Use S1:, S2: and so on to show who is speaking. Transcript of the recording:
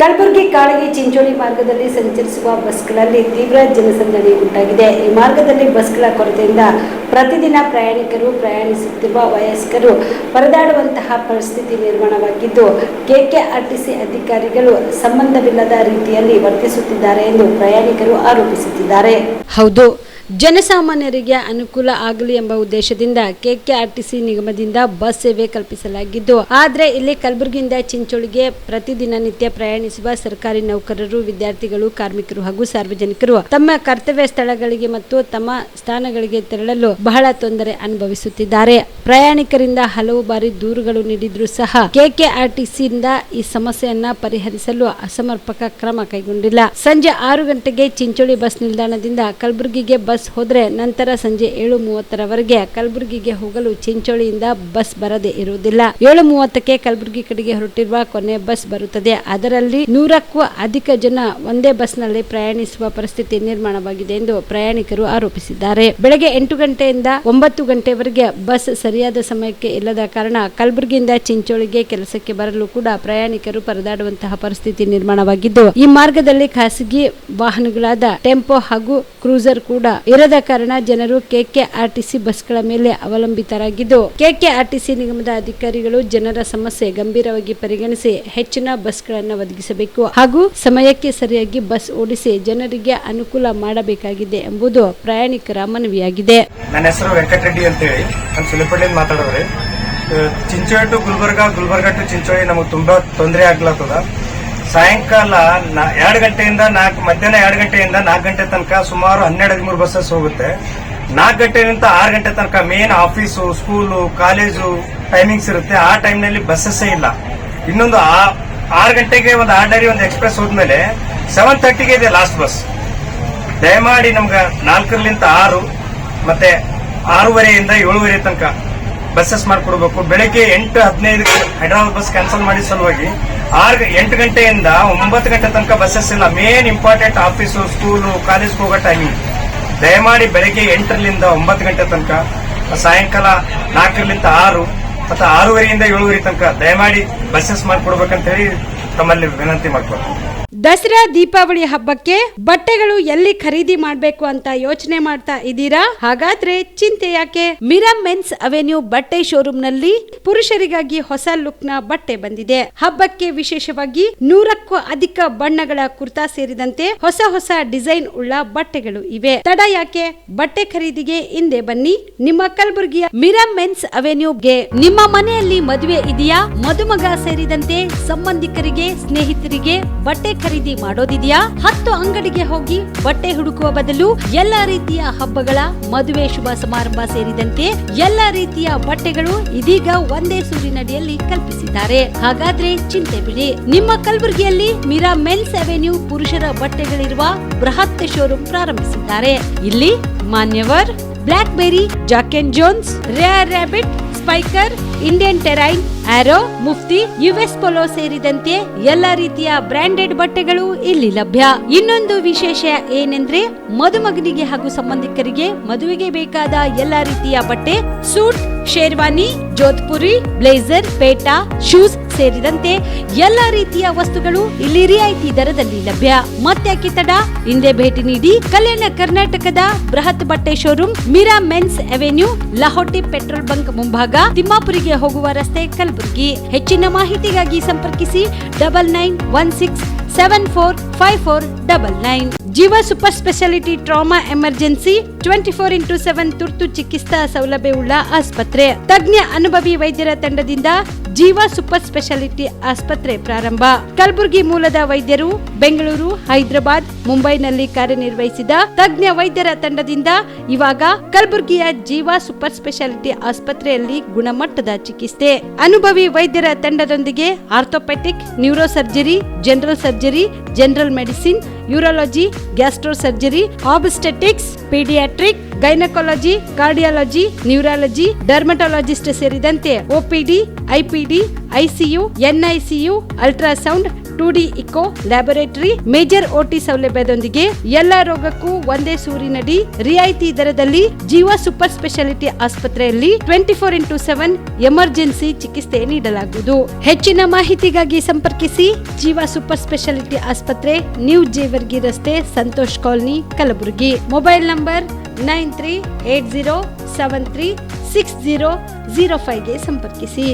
S1: ಕಲಬುರಗಿ ಕಾಳಗಿ ಚಿಂಚೋಳಿ ಮಾರ್ಗದಲ್ಲಿ ಸಂಚರಿಸುವ ಬಸ್ಗಳಲ್ಲಿ ತೀವ್ರ ಜನಸಂದಣಿ ಉಂಟಾಗಿದೆ. ಈ ಮಾರ್ಗದಲ್ಲಿ ಬಸ್ಗಳ ಕೊರತೆಯಿಂದ ಪ್ರತಿದಿನ ಪ್ರಯಾಣಿಕರು ಪ್ರಯಾಣಿಸುತ್ತಿರುವ ವಯಸ್ಕರು ಪರದಾಡುವಂತಹ ಪರಿಸ್ಥಿತಿ ನಿರ್ಮಾಣವಾಗಿದ್ದು, ಕೆಕೆಆರ್ಟಿಸಿ ಅಧಿಕಾರಿಗಳು ಸಂಬಂಧವಿಲ್ಲದ ರೀತಿಯಲ್ಲಿ ವರ್ತಿಸುತ್ತಿದ್ದಾರೆ ಎಂದು ಪ್ರಯಾಣಿಕರು ಆರೋಪಿಸುತ್ತಿದ್ದಾರೆ. ಹೌದು, ಜನಸಾಮಾನ್ಯರಿಗೆ ಅನುಕೂಲ ಆಗಲಿ ಎಂಬ ಉದ್ದೇಶದಿಂದ ಕೆಕೆಆರ್ಟಿಸಿ ನಿಗಮದಿಂದ ಬಸ್ ಸೇವೆ ಕಲ್ಪಿಸಲಾಗಿದ್ದು, ಆದರೆ ಇಲ್ಲಿ ಕಲಬುರಗಿಯಿಂದ ಚಿಂಚೋಳಿಗೆ ಪ್ರತಿದಿನ ನಿತ್ಯ ಪ್ರಯಾಣಿಸುವ ಸರ್ಕಾರಿ ನೌಕರರು, ವಿದ್ಯಾರ್ಥಿಗಳು, ಕಾರ್ಮಿಕರು ಹಾಗೂ ಸಾರ್ವಜನಿಕರು ತಮ್ಮ ಕರ್ತವ್ಯ ಸ್ಥಳಗಳಿಗೆ ಮತ್ತು ತಮ್ಮ ಸ್ಥಾನಗಳಿಗೆ ತೆರಳಲು ಬಹಳ ತೊಂದರೆ ಅನುಭವಿಸುತ್ತಿದ್ದಾರೆ. ಪ್ರಯಾಣಿಕರಿಂದ ಹಲವು ಬಾರಿ ದೂರುಗಳು ನೀಡಿದ್ರೂ ಸಹ ಕೆಕೆಆರ್ಟಿಸಿಯಿಂದ ಈ ಸಮಸ್ಯೆಯನ್ನ ಪರಿಹರಿಸಲು ಅಸಮರ್ಪಕ ಕ್ರಮ ಕೈಗೊಂಡಿಲ್ಲ. ಸಂಜೆ 6 ಗಂಟೆಗೆ ಚಿಂಚೋಳಿ ಬಸ್ ನಿಲ್ದಾಣದಿಂದ ಕಲಬುರಗಿಗೆ ಬಸ್ ಹೋದ್ರೆ ನಂತರ ಸಂಜೆ 7:30ರವರೆಗೆ ಕಲಬುರಗಿಗೆ ಹೋಗಲು ಚಿಂಚೋಳಿಯಿಂದ ಬಸ್ ಬರದೇ ಇರುವುದಿಲ್ಲ. 7:30ಕ್ಕೆ ಕಲಬುರಗಿ ಕಡೆಗೆ ಹೊರಟಿರುವ ಕೊನೆ ಬಸ್ ಬರುತ್ತದೆ. ಅದರಲ್ಲಿ 100ಕ್ಕೂ ಅಧಿಕ ಜನ ಒಂದೇ ಬಸ್ನಲ್ಲಿ ಪ್ರಯಾಣಿಸುವ ಪರಿಸ್ಥಿತಿ ನಿರ್ಮಾಣವಾಗಿದೆ ಎಂದು ಪ್ರಯಾಣಿಕರು ಆರೋಪಿಸಿದ್ದಾರೆ. ಬೆಳಗ್ಗೆ 8 ಗಂಟೆಯಿಂದ 9 ಗಂಟೆವರೆಗೆ ಬಸ್ ಸರಿಯಾದ ಸಮಯಕ್ಕೆ ಇಲ್ಲದ ಕಾರಣ ಕಲಬುರಗಿಯಿಂದ ಚಿಂಚೋಳಿಗೆ ಕೆಲಸಕ್ಕೆ ಬರಲು ಕೂಡ ಪ್ರಯಾಣಿಕರು ಪರದಾಡುವಂತಹ ಪರಿಸ್ಥಿತಿ ನಿರ್ಮಾಣವಾಗಿದ್ದು, ಈ ಮಾರ್ಗದಲ್ಲಿ ಖಾಸಗಿ ವಾಹನಗಳಾದ ಟೆಂಪೋ ಹಾಗೂ ಕ್ರೂಸರ್ ಕೂಡ ಇರದ ಕಾರಣ ಜನರು ಕೆಕೆಆರ್ಟಿಸಿ ಬಸ್ಗಳ ಮೇಲೆ ಅವಲಂಬಿತರಾಗಿದ್ದು, ಕೆಕೆಆರ್ಟಿಸಿ ನಿಗಮದ ಅಧಿಕಾರಿಗಳು ಜನರ ಸಮಸ್ಯೆ ಗಂಭೀರವಾಗಿ ಪರಿಗಣಿಸಿ ಹೆಚ್ಚಿನ ಬಸ್ಗಳನ್ನು ಒದಗಿಸಬೇಕು ಹಾಗೂ ಸಮಯಕ್ಕೆ ಸರಿಯಾಗಿ ಬಸ್ ಓಡಿಸಿ ಜನರಿಗೆ ಅನುಕೂಲ ಮಾಡಬೇಕಾಗಿದೆ ಎಂಬುದು ಪ್ರಯಾಣಿಕರ ಮನವಿಯಾಗಿದೆ.
S2: ನನ್ನ ಹೆಸರು ವೆಂಕಟರೆಡ್ಡಿ ಅಂತ ಹೇಳಿ, ನಾನು ಸುಲಿಪಳ್ಳಿಯಿಂದ ಮಾತಾಡೋರಿ. ಚಿಂಚೋಳಿ ಟು ಗುಲ್ಬರ್ಗ ಟು ಚಿಂಚೋಳಿ ನಮಗೆ ತುಂಬಾ ತೊಂದರೆ ಆಗ್ಲತ್ತದ. ಸಾಯಂಕಾಲ 2 ಗಂಟೆಯಿಂದ ಮಧ್ಯಾಹ್ನ 2 ಗಂಟೆಯಿಂದ 4 ಗಂಟೆ ತನಕ ಸುಮಾರು 12-13 ಬಸ್ಸಸ್ ಹೋಗುತ್ತೆ. 4 ಗಂಟೆಯಿಂದ 6 ಗಂಟೆ ತನಕ main office, school, college timings ಇರುತ್ತೆ. ಆ ಟೈಮ್ನಲ್ಲಿ ಬಸ್ಸಸ್ಸೇ ಇಲ್ಲ. ಇನ್ನೊಂದು 6 ಗಂಟೆಗೆ ಒಂದು ಆರ್ಡಿನರಿ ಒಂದು ಎಕ್ಸ್ಪ್ರೆಸ್ ಹೋದ್ಮೇಲೆ 7:30ಗೆ ಇದೆ ಲಾಸ್ಟ್ ಬಸ್. ದಯಮಾಡಿ ನಮ್ಗೆ 4ರಿಂದ 6 ಮತ್ತೆ 6:30ಯಿಂದ 7:30 ತನಕ ಬಸ್ಸಸ್ ಮಾಡ್ಕೊಡ್ಬೇಕು. ಬೆಳಗ್ಗೆ 8:15ಕ್ಕೆ ಹೈದರಾಬಾದ್ ಬಸ್ ಕ್ಯಾನ್ಸಲ್ ಮಾಡಿ ಸಲುವಾಗಿ 8 ಗಂಟೆಯಿಂದ 9 ಗಂಟೆ ತನಕ ಬಸ್ಸಸ್ ಇಲ್ಲ. ಮೇನ್ ಇಂಪಾರ್ಟೆಂಟ್ ಆಫೀಸು, ಸ್ಕೂಲು, ಕಾಲೇಜ್ಗೆ ಹೋಗೋ ಟೈಮಿಂಗ್ ದಯಮಾಡಿ ಬೆಳಗ್ಗೆ 8ರಿಂದ 9 ಗಂಟೆ ತನಕ, ಸಾಯಂಕಾಲ 4ರಿಂದ 6 ಮತ್ತು 6:30ಯಿಂದ 7:30 ತನಕ ದಯಮಾಡಿ ಬಸ್ಸಸ್ ಮಾಡ್ಕೊಡ್ಬೇಕಂತ ಹೇಳಿ ತಮ್ಮಲ್ಲಿ ವಿನಂತಿ ಮಾಡ್ಕೊಡ್ತೀನಿ.
S1: ದಸರಾ ದೀಪಾವಳಿ ಹಬ್ಬಕ್ಕೆ ಬಟ್ಟೆಗಳು ಎಲ್ಲಿ ಖರೀದಿ ಮಾಡಬೇಕು ಅಂತ ಯೋಚನೆ ಮಾಡ್ತಾ ಇದ್ದೀರಾ? ಹಾಗಾದ್ರೆ ಚಿಂತೆ ಯಾಕೆ? ಮಿರಾ ಮೆನ್ಸ್ ಅವೆನ್ಯೂ ಬಟ್ಟೆ ಶೋರೂಮ್ ನಲ್ಲಿ ಪುರುಷರಿಗಾಗಿ ಹೊಸ ಲುಕ್ ನ ಬಟ್ಟೆ ಬಂದಿದೆ. ಹಬ್ಬಕ್ಕೆ ವಿಶೇಷವಾಗಿ 100ಕ್ಕೂ ಅಧಿಕ ಬಣ್ಣಗಳ ಕುರ್ತಾ ಸೇರಿದಂತೆ ಹೊಸ ಡಿಸೈನ್ ಉಳ್ಳ ಬಟ್ಟೆಗಳು ಇವೆ. ತಡ ಯಾಕೆ? ಬಟ್ಟೆ ಖರೀದಿಗೆ ಹಿಂದೆ ಬನ್ನಿ. ನಿಮ್ಮ ಕಲಬುರಗಿಯ ಮಿರಾ ಮೆನ್ಸ್ ಅವೆನ್ಯೂಗೆ. ನಿಮ್ಮ ಮನೆಯಲ್ಲಿ ಮದುವೆ ಇದೆಯಾ? ಮದುಮಗ ಸೇರಿದಂತೆ ಸಂಬಂಧಿಕರಿಗೆ, ಸ್ನೇಹಿತರಿಗೆ ಬಟ್ಟೆ ಖರೀದಿ ಮಾಡೋದಿದೆಯಾ? 10 ಅಂಗಡಿಗೆ ಹೋಗಿ ಬಟ್ಟೆ ಹುಡುಕುವ ಬದಲು ಎಲ್ಲಾ ರೀತಿಯ ಹಬ್ಬಗಳ, ಮದುವೆ, ಶುಭ ಸಮಾರಂಭ ಸೇರಿದಂತೆ ಎಲ್ಲಾ ರೀತಿಯ ಬಟ್ಟೆಗಳು ಇದೀಗ ಒಂದೇ ಸೂರಿನಡಿಯಲ್ಲಿ ಕಲ್ಪಿಸಿದ್ದಾರೆ. ಹಾಗಾದ್ರೆ ಚಿಂತೆ ಬಿಡಿ. ನಿಮ್ಮ ಕಲಬುರಗಿಯಲ್ಲಿ ಮಿರಾ ಮೆನ್ಸ್ ಅವೆನ್ಯೂ ಪುರುಷರ ಬಟ್ಟೆಗಳಿರುವ ಬೃಹತ್ ಶೋರೂಮ್ ಪ್ರಾರಂಭಿಸಿದ್ದಾರೆ. ಇಲ್ಲಿ Manyavar, Blackberry, Jack and Jones, Rare Rabbit, Spykar, Indian Terrain, Arrow, Mufti, US Polo ಸೇರಿದಂತೆ ಎಲ್ಲಾ ರೀತಿಯ ಬ್ರಾಂಡೆಡ್ ಬಟ್ಟೆಗಳು ಇಲ್ಲಿ ಲಭ್ಯ. ಇನ್ನೊಂದು ವಿಶೇಷ ಏನೆಂದ್ರೆ, ಮದುಮಗನಿಗೆ ಹಾಗೂ ಸಂಬಂಧಿಕರಿಗೆ ಮದುವೆಗೆ ಬೇಕಾದ ಎಲ್ಲಾ ರೀತಿಯ ಬಟ್ಟೆ, ಸೂಟ್, ಶೇರ್ವಾನಿ, ಜೋಧ್ಪುರಿ, ಬ್ಲೇಸರ್, ಪೇಟಾ, ಶೂಸ್ ಸೇರಿದಂತೆ ಎಲ್ಲಾ ರೀತಿಯ ವಸ್ತುಗಳು ಇಲ್ಲಿ ರಿಯಾಯಿತಿ ದರದಲ್ಲಿ ಲಭ್ಯ. ಮತ್ತ್ಯಾಕೆ ತಡ? ಹಿಂದೆ ಭೇಟಿ ನೀಡಿ. ಕಲ್ಯಾಣ ಕರ್ನಾಟಕದ ಬೃಹತ್ ಬಟ್ಟೆ showroom Mira men's avenue, Lahoti petrol bunk ಮುಂಭಾಗ, ತಿಮ್ಮಾಪುರಿಗೆ ಹೋಗುವ ರಸ್ತೆ, ಕಲಬುರಗಿ. ಹೆಚ್ಚಿನ ಮಾಹಿತಿಗಾಗಿ ಸಂಪರ್ಕಿಸಿ 9916745499. ಜೀವ super speciality trauma emergency 24x7 ತುರ್ತು ಚಿಕಿತ್ಸಾ ಸೌಲಭ್ಯವುಳ್ಳ ಆಸ್ಪತ್ರೆ. ತಜ್ಞ ಅನುಭವಿ ವೈದ್ಯರ ತಂಡದಿಂದ ಜೀವ ಸೂಪರ್ ಸ್ಪೆಷಾಲಿಟಿ ಆಸ್ಪತ್ರೆ ಪ್ರಾರಂಭ. ಕಲಬುರಗಿ ಮೂಲದ ವೈದ್ಯರು ಬೆಂಗಳೂರು, ಹೈದರಾಬಾದ್, ಮುಂಬೈನಲ್ಲಿ ಕಾರ್ಯನಿರ್ವಹಿಸಿದ ತಜ್ಞ ವೈದ್ಯರ ತಂಡದಿಂದ ಇವಾಗ ಕಲಬುರಗಿಯ ಜೀವ ಸೂಪರ್ ಸ್ಪೆಷಾಲಿಟಿ ಆಸ್ಪತ್ರೆಯಲ್ಲಿ ಗುಣಮಟ್ಟದ ಚಿಕಿತ್ಸೆ. ಅನುಭವಿ ವೈದ್ಯರ ತಂಡದೊಂದಿಗೆ orthopaedic, neuro surgery, general surgery, general medicine, urology, gastro surgery, obstetrics, paediatric, gynaecology, cardiology, neurology, dermatologist ಸೇರಿದಂತೆ OPD, IPD, ICU, NICU, ultrasound, 2D echo, laboratory, major OT ಸೌಲಭ್ಯದೊಂದಿಗೆ ಎಲ್ಲಾ ರೋಗಕ್ಕೂ ಒಂದೇ ಸೂರಿನಡಿ ರಿಯಾಯಿತಿ ದರದಲ್ಲಿ ಜೀವ ಸೂಪರ್ ಸ್ಪೆಷಾಲಿಟಿ ಆಸ್ಪತ್ರೆಯಲ್ಲಿ 24x7 ಎಮರ್ಜೆನ್ಸಿ ಚಿಕಿತ್ಸೆ ನೀಡಲಾಗುವುದು. ಹೆಚ್ಚಿನ ಮಾಹಿತಿಗಾಗಿ ಸಂಪರ್ಕಿಸಿ ಜೀವ ಸೂಪರ್ ಸ್ಪೆಷಾಲಿಟಿ ಆಸ್ಪತ್ರೆ, ನ್ಯೂ ಜೇವರ್ಗಿ ರಸ್ತೆ, Santosh colony, Kalaburagi. Mobile number 9380736005ಗೆ ಸಂಪರ್ಕಿಸಿ.